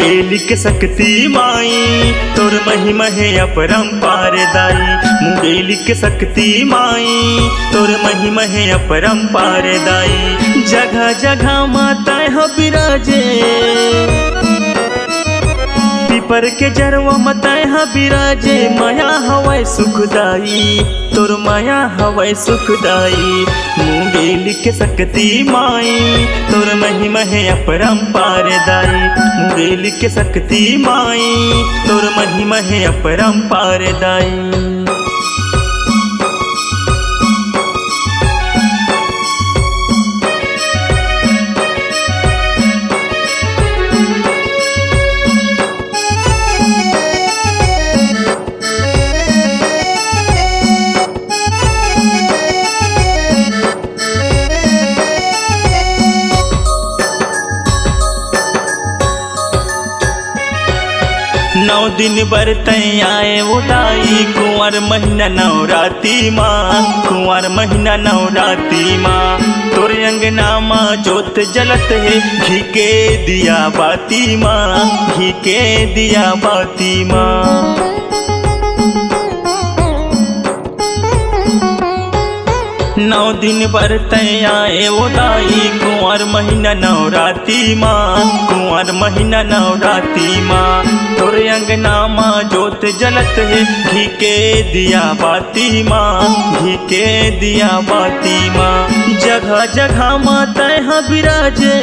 मुंगेली के शक्ति माई तोर महिमा है अपरंपार दाई। मुंगेली के शक्ति माई तोर महिमा है अपरंपार दाई। जगह जगह माता हो बिराजे पीपर के जरवा मताए हा बिराजे। माया हवाई सुखदाई तोर माया हवाई सुखदाई। मुंगेली के शक्ति माई तोर महिमा है अपरंपार दाई। मुंगेली के शक्ति माई तोर महिमा है अपरंपार दाई। नौ दिन बरते आए उदाई कुंवर महीना नवराती माँ। कुंवर महीना नवराती माँ तोर अंगना माँ जोत जलत है घी के दिया बाती माँ। घी के दिया बाती माँ। नौ दिन बरते आए उदाई कुंवर महीना नवराती माँ। कुंवर महीना नवराती माँ तोर अंगना माँ जोत जलत है घी के दिया बाती माँ। घी के दिया बाती माँ। जगह जगह माता यहाँ बिराजे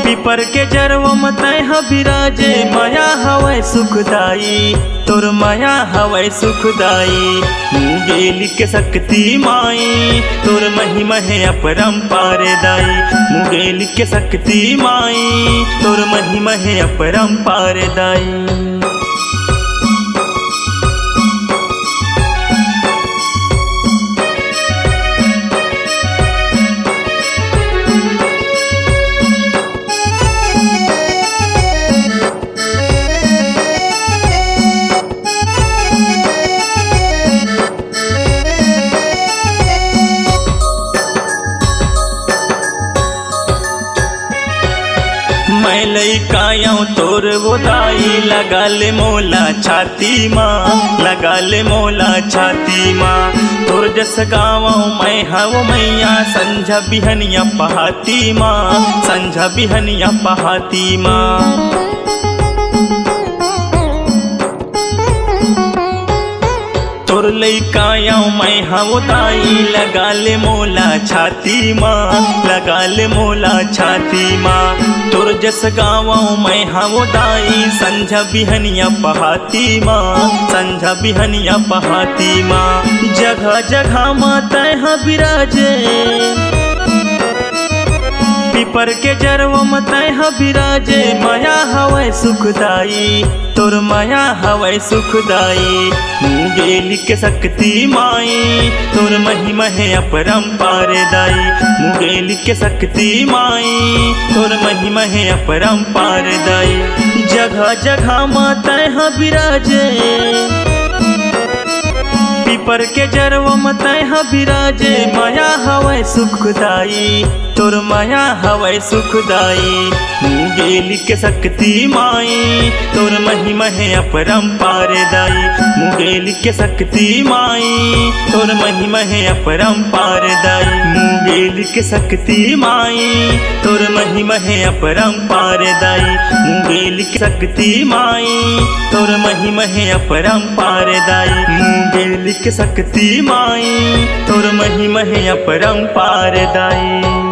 पीपर के जरवा मताए हा बिराजे। माया हवाई सुखदाई तोर माया हवाई सुखदाई। मुंगेली के शक्ति माई तोर महिमा है अपरंपार दाई। मुंगेली के शक्ति माई तोर महिमा है अपरंपार दाई। मैं लइकायऊ तोर गोदाई लगा ले मोला छाती माँ। लगा ले मोला छाती माँ तोर जस गाँव मैं हव मैया। संझा बिहनिया पहाती माँ। संझा बिहनिया पहाती माँ। तोर लइकायऊ मैं हव दाई लगा ले मोला छाती माँ। लगा ले मोला छाती माँ तोर जस गाँव मैं हव दाई। संझा बिहनिया पहाती माँ। संझा बिहनिया पहाती माँ। जगह जगह माता यहाँ बिराजे पीपर के जरवा मताए हा बिराजे। माया हवाई सुखदाई तोर माया हवाई सुखदाई। मुंगेली के शक्ति माई तोर महिमा है अपरंपार दाई। मुंगेली के शक्ति माई तोर महिमा है अपरंपार दाई। जगह जगह माता यहाँ बिराजे पीपर के जरवा मताए हा बिराजे। माया हवाई सुखदाई तोर माया हवाई सुखदाई। मुंगेली के शक्ति माई तोर महिमा है अपरंपार दाई। मुंगेली के शक्ति माई तोर महिमा है अपरंपार दाई। मुंगेली के शक्ति माई तोर महिमा है अपरंपार दाई। मुंगेली के शक्ति माई तोर महिमा है अपरंपार दाई। मुंगेली के शक्ति माई तोर महिमा है अपरंपार दाई।